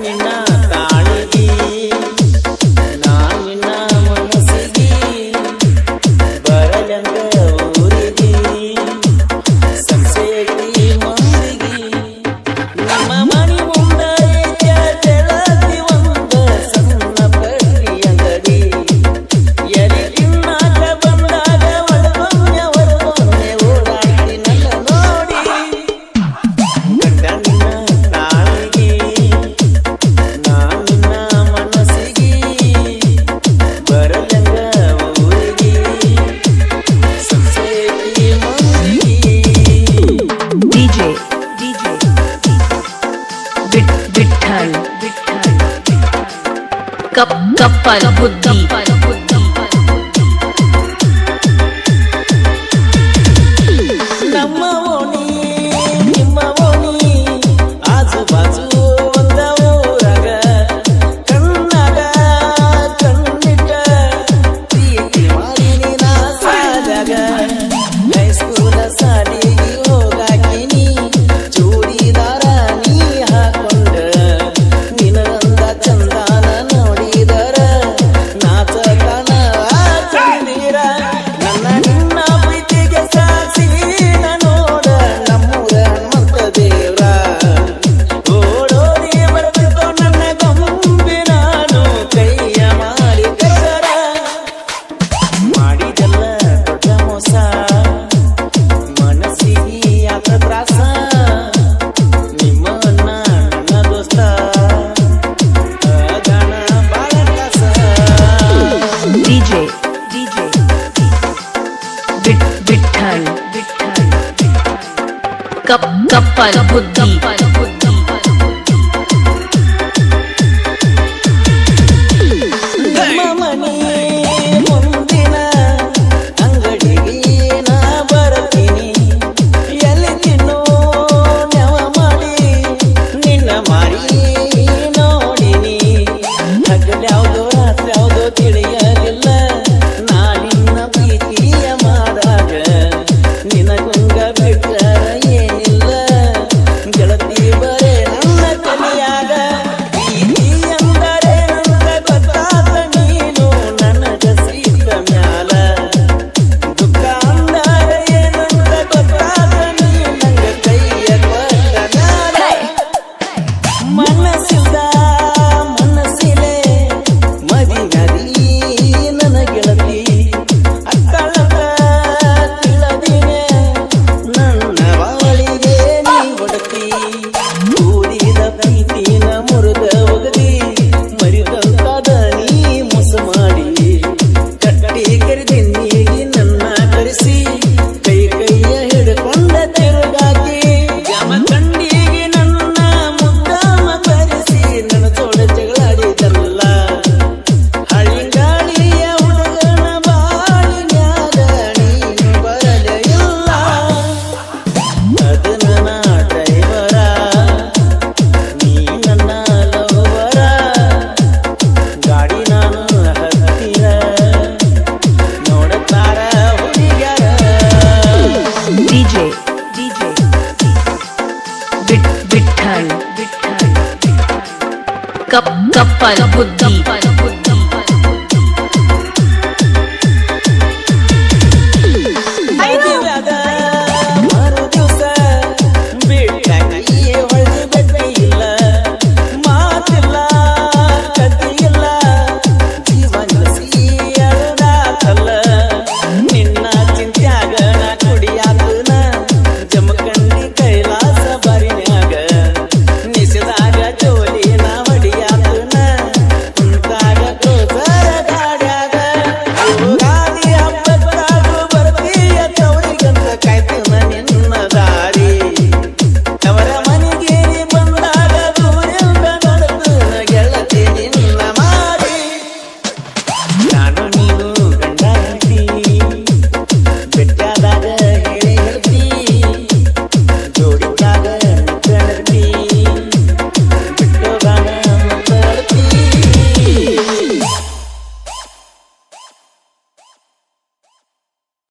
ನಿನ್ನ ತಾಳಿಗಿ ನಾನಿನ್ನ ಮನಸ್ಸಿಗಿ ಬರಲಂಗ ಊರಿಗಿ ಸಂಸೇತಿ ಮಂದಿಗಿ ನಮ್ಮ ಮನಿ ಮುಂದ ಜಲದಿ ಒಂದು ಸಣ್ಣ ಪಟ್ಟಿ ಅಂಗಡಿ ಎಲ್ಲಿ ತಿನ್ನಾಕ ಬಂದಾಗ ಒಳಗೊಮ್ಮೆ ಓಡಾಡಿ ನನ್ನ ನೋಡಿ ಗಂಡನ ತಾಳಿಗಿ ನಾನಿನ್ನ ಮನಸ್ಸಿಗಿ ಬರಲಂಗ ಊರಿಗಿ ಸಂಸೇತಿ ಮಂದಿಗಿ विठ्ठल कप्पल बुद्धि ನಮ್ಮ ಓಣಿ ನಿಮ್ಮ ಓಣಿ ಆಜು ಬಾಜು ಒಂದ ಊರಾಗ ಕಣ್ಣಾಗ ಕಣ್ಣಿಟ್ಟ ಪ್ರೀತಿ ಮಾಡಿನಿ ನಾ ಸಾದಾಗ ಹೈಸ್ಕೂಲ ಸಾಲಿಗೆ ಹೋಗಾಕಿನಿ ಚೂಡಿದಾರ ನೀ ಹಾಕೊಂಡ ನಿನಗಂದ ಚಂದಾನ ನೋಡಿದರ ನಾಚಕನ ಚಂದಿರ ನನ್ನ ನಿನ್ನ ಪ್ರೀತಿಗೆ ಸಾಕ್ಷಿ ನೋಡ ನಮ್ಮೂರ ಹನುಮಂತ ದೇವ್ರ ಓಡೋಡಿ ಬರ್ತಿತ್ತು ನನ್ನ ಗೊಂಬಿ ನಾನು ಕೈಯ ಮಾಡಿ ಕಸರ ಮಾಡಿದಲ್ಲ ದೊಡ್ಡ ಮೋಸ ಮನಸ್ಸಿಗೆ ಯಾಕ ತ್ರಾಸ ನಿಮ್ಮ ಅಣ್ಣ ನನ್ನ ದೋಸ್ತ ಗಣ ಬಾಳ ಕಾಸ विठ्ठल कप्पल बुद्धि ನಮ್ಮ ಮನೆ ಮುಂದಿನ ಅಂಗಡಿಗೆ ನಾ ಬರ್ತೀನಿ ಎಲ್ಲಿ ತಿನ್ನೋ ನೆವ ಮಾಡಿ ನಿನ್ನ ಮಾರಿ ನೋಡಿನಿ ಹಗಲ್ಯಾವ್ದೋ ರಾತ್ರ್ಯಾವ್ದೋ ತಿಳಿಯಲಿಲ್ಲ ನಾ ನಿನ್ನ ಪ್ರೀತಿಯ ಮಾಡಾಗ ನಿನಗುಂಗ ಬಿಟ್ಟರ ಏನಿಲ್ಲ ಗೆಳತಿ ಬರೇ ನನ್ನ ತಲೆಯಾಗ ಪ್ರೀತಿ ಎಂದರೆ ನಂಗ ಗೊತ್ತಾದ ನೀನು ನನಗ ಸೀತ ಮ್ಯಾಲ ದುಃಖ ಅಂದರೆ ಏನಂತ ಗೊತ್ತಾದ ನೀ ನಂಗ ಕೈಯ ಕೊಟ್ಟ ಮ್ಯಾಲ ಮನಸ್ಸಿಲ್ದ ಮನಸ್ಸಿಲೆ ಮದಿ ನನ್ನ ಗೆಳತಿ ಅಕ್ಕಳಕ ತಿಳದಿನೆ ನನ್ನ ಬಾಳಿಗೆ ನೀ ಒಡತಿ ಊರಿದ ಪ್ರೀತಿನ ಮುರಿದ ಒಗದಿ ಮರಿದಂತಾದ ನೀ ಮೋಸ ಮಾಡಿ ಕಟ್ಟಿ ಕರೆದಿನ್ನಿಗೆ ನನ್ನ ಕರೆಸಿ ಕೈಯ ಹಿಡ್ಕೊಂಡ ತಿರುಗಾಕಿ ಜಮ ಕಂಡಿಗೆ ನನ್ನ ಮುದ್ದಾಮ ಕರೆಸಿ ನನ್ನ ಜೋಡ ಜಗಳಾಡಿದಲ್ಲ ಹಳಿಗಾಳಿಯ ಹುಡುಗನ ಬಾಳಿನ್ಯಾಗ ನೀನು ಬರಲೇ ಇಲ್ಲ ಅದು ನನ್ನ ಡ್ರೈವರ ನೀ ನನ್ನ ಲವರ ಗಾಡಿ ನಾನು ಹತ್ತಿರ ನೋಡುತ್ತಾರ ಹುಡುಗ್ಯಾರ विठ्ठल कप्पल बुद्धि